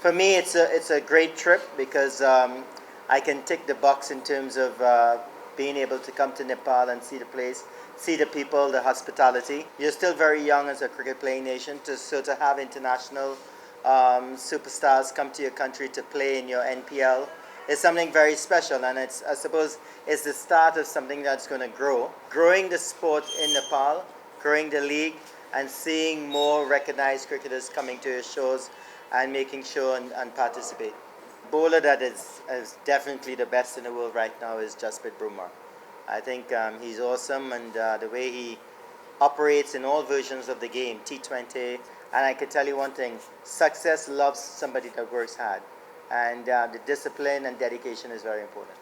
For me, it's a great trip because I can tick the box in terms of being able to come to Nepal and see the place, see the people, the hospitality. You're still very young as a cricket playing nation, to have international superstars come to your country to play in your NPL is something very special, and I suppose it's the start of something that's going to grow. Growing the sport in Nepal, growing the league, and seeing more recognized cricketers coming to your shows and making sure and participate. Bowler that is definitely the best in the world right now is Jasprit Bumrah. I think he's awesome, and the way he operates in all versions of the game, T20. And I can tell you one thing, success loves somebody that works hard. And the discipline and dedication is very important.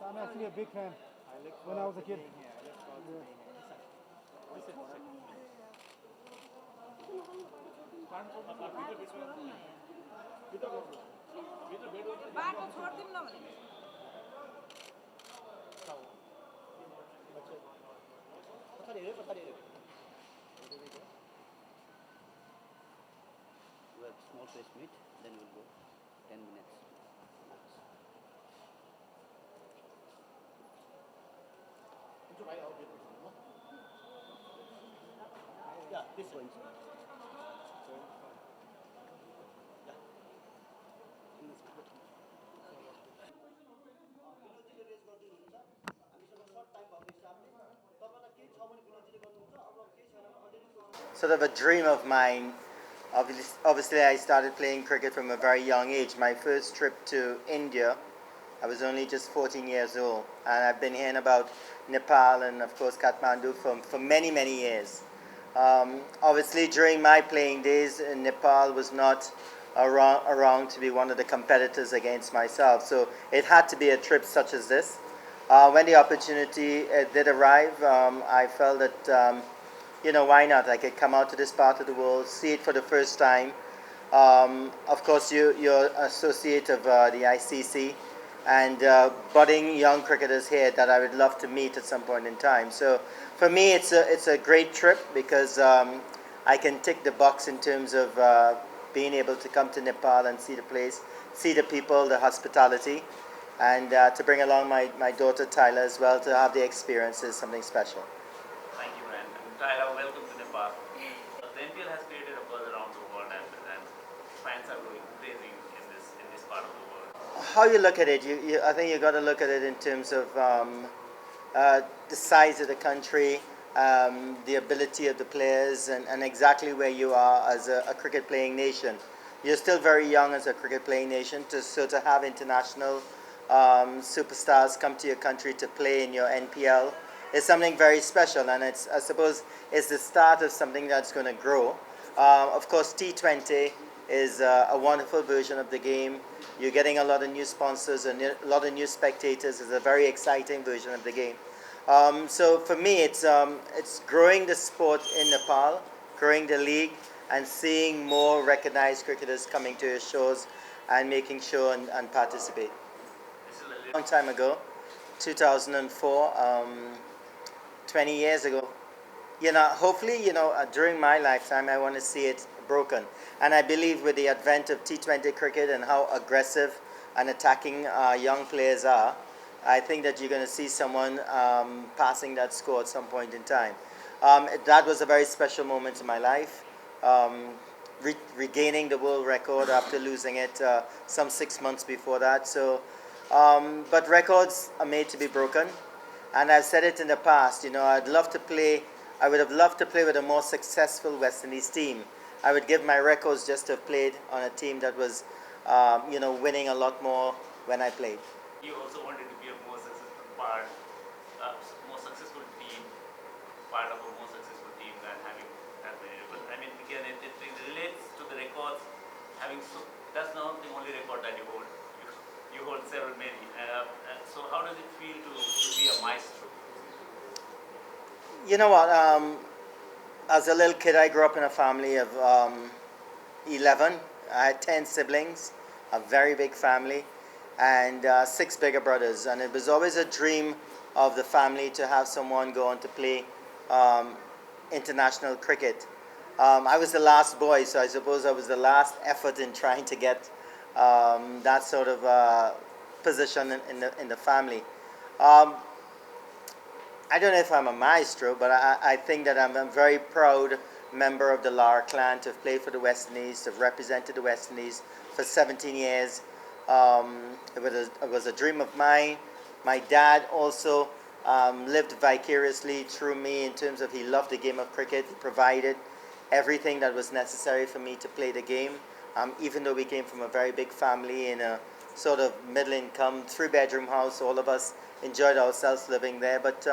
I'm actually a big fan when I was a kid. We have small face meet, then we'll go 10 minutes. Yeah, this one. Sort of a dream of mine. Obviously, I started playing cricket from a very young age. My first trip to India, I was only just 14 years old, and I've been hearing about Nepal and, of course, Kathmandu for many, many years. Obviously, during my playing days, Nepal was not around to be one of the competitors against myself, so it had to be a trip such as this. When the opportunity did arrive, I felt that why not? I could come out to this part of the world, see it for the first time. Of course, you're associate of the ICC and budding young cricketers here that I would love to meet at some point in time. So for me, it's a great trip because I can tick the box in terms of being able to come to Nepal and see the place, see the people, the hospitality, and to bring along my daughter Tyler as well to have the experience is something special. Thank you, man. And Tyler, welcome to Nepal. The NPL has created a buzz around the world, and fans are going crazy in this part of the world. How you look at it, I think you got to look at it in terms of the size of the country, the ability of the players, and exactly where you are as a cricket playing nation. You're still very young as a cricket playing nation, to have international superstars come to your country to play in your NPL is something very special, and I suppose it's the start of something that's going to grow. Of course, T20 is a wonderful version of the game. You're getting a lot of new sponsors and a lot of new spectators. It's a very exciting version of the game. So for me, it's growing the sport in Nepal, growing the league, and seeing more recognized cricketers coming to your shows and making sure and participate. A long time ago, 2004, 20 years ago. Hopefully, during my lifetime, I want to see it broken. And I believe with the advent of T20 cricket and how aggressive and attacking young players are, I think that you're going to see someone passing that score at some point in time. That was a very special moment in my life. regaining the world record after losing it some 6 months before that. So, but records are made to be broken, and I've said it in the past. I'd love to play. I would have loved to play with a more successful West Indies team. I would give my records just to have played on a team that was, winning a lot more when I played. You also wanted to be a more successful more successful team, part of a more successful team than having that many records. I mean, again, it relates to the records. That's not the only record that you hold. You hold several many. So how does it feel to be a maestro? You know what? As a little kid, I grew up in a family of 11. I had 10 siblings, a very big family, and 6 bigger brothers. And it was always a dream of the family to have someone go on to play international cricket. I was the last boy, so I suppose I was the last effort in trying to get that sort of position in the family. I don't know if I'm a maestro, but I think that I'm a very proud member of the Lara clan to have played for the West Indies, to have represented the West Indies for 17 years. It was a dream of mine. My dad also lived vicariously through me in terms of he loved the game of cricket. He provided everything that was necessary for me to play the game. Even though we came from a very big family in a sort of middle income, 3-bedroom house, all of us enjoyed ourselves living there. But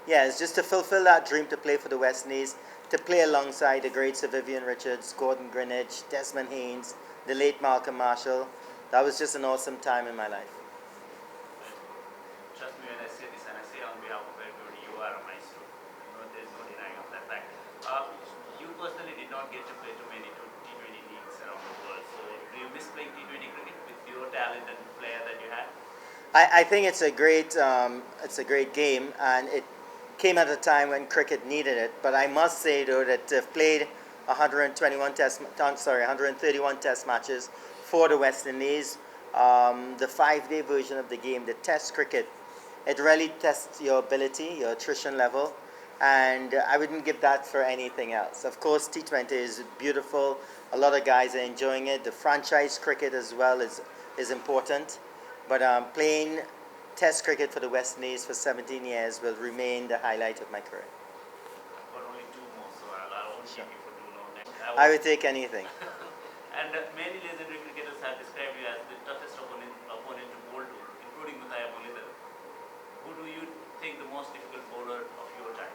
it's just to fulfill that dream to play for the West Indies, to play alongside the great Sir Vivian Richards, Gordon Greenwich, Desmond Haynes, the late Malcolm Marshall. That was just an awesome time in my life. Trust me when I say this, and I say on behalf of everybody, you are a maestro. There's no denying of that fact. You personally did not get to play too many T20 leagues around the world. So do you miss playing T20 cricket with your talent and player that you had? I think it's a great game, and it came at a time when cricket needed it. But I must say though that to have played 131 test matches for the West Indies, the 5-day version of the game, the Test cricket, it really tests your ability, your attrition level, and I wouldn't give that for anything else. Of course, T20 is beautiful. A lot of guys are enjoying it. The franchise cricket as well is important. But playing Test cricket for the West Indies for 17 years will remain the highlight of my career. But only 2 more, so I won't keep you for too long. I would take anything. And many legendary cricketers have described you as the toughest opponent to bowl to, including Muthaiya Muralidharan. Who do you think the most difficult bowler of your time?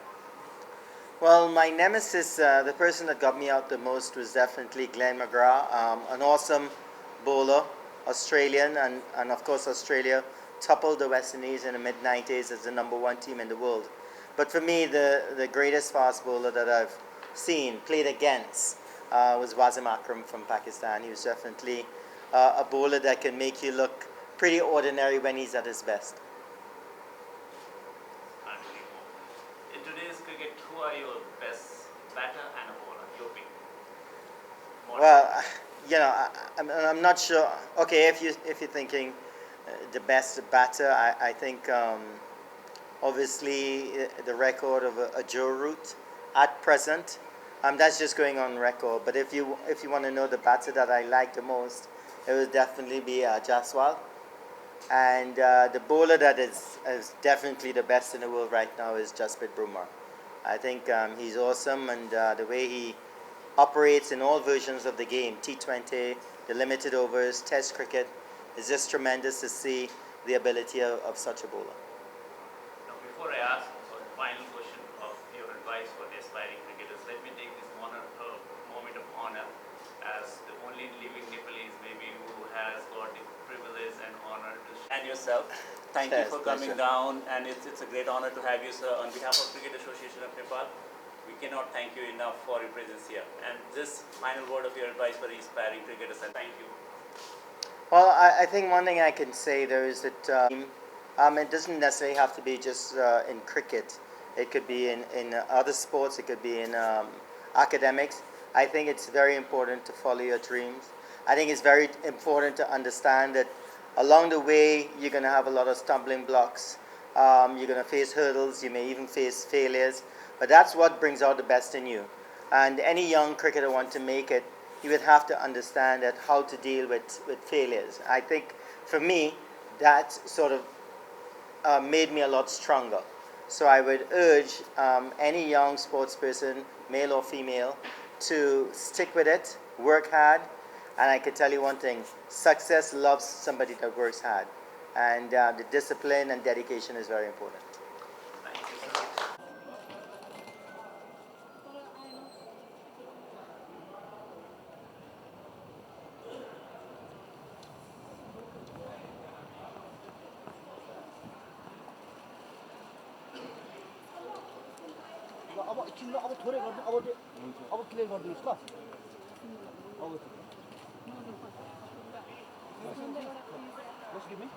Well, my nemesis, the person that got me out the most was definitely Glenn McGrath, an awesome bowler, Australian, and of course Australia toppled the West Indies in the mid-90s as the #1 team in the world. But for me, the greatest fast bowler that I've seen, played against, was Wasim Akram from Pakistan. He was definitely a bowler that can make you look pretty ordinary when he's at his best. In today's cricket, who are your best batter and a bowler? Your pick. Well, I'm not sure. Okay, if you're thinking the best batter, I think obviously the record of a Joe Root at present. That's just going on record. But if you want to know the batter that I like the most, it would definitely be Jaswal. And the bowler that is definitely the best in the world right now is Jasprit Bumrah. I think he's awesome, and the way he operates in all versions of the game, T20, the limited overs, Test cricket, it's just tremendous to see the ability of such a bowler. Now, before I ask for the final question of your advice for the aspiring cricketers, let me take this moment of honor as the only living Nepalese maybe who has got the privilege and honor to and yourself. Thank you for coming down, and it's a great honor to have you, sir, on behalf of Cricket Association of Nepal. We cannot thank you enough for your presence here. And this final word of your advice for the aspiring cricketers, and thank you. Well, I think one thing I can say there is that it doesn't necessarily have to be just in cricket. It could be in other sports. It could be in academics. I think it's very important to follow your dreams. I think it's very important to understand that along the way you're going to have a lot of stumbling blocks. You're going to face hurdles. You may even face failures. But that's what brings out the best in you. And any young cricketer want to make it, he would have to understand that how to deal with failures. I think for me, that sort of made me a lot stronger. So I would urge any young sports person, male or female, to stick with it, work hard, and I can tell you one thing, success loves somebody that works hard. And the discipline and dedication is very important. Thank you, sir. अब एकछिन अब थोरै गर्नु अब clear गरिदिनुस् ल अब Just give me.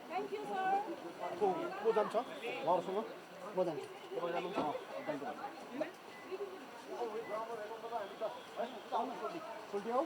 Thank you, sir. को जान्छ उहाँहरूसँग म जान्छु तपाईँ जानुहुन्छ सोल्टी हौ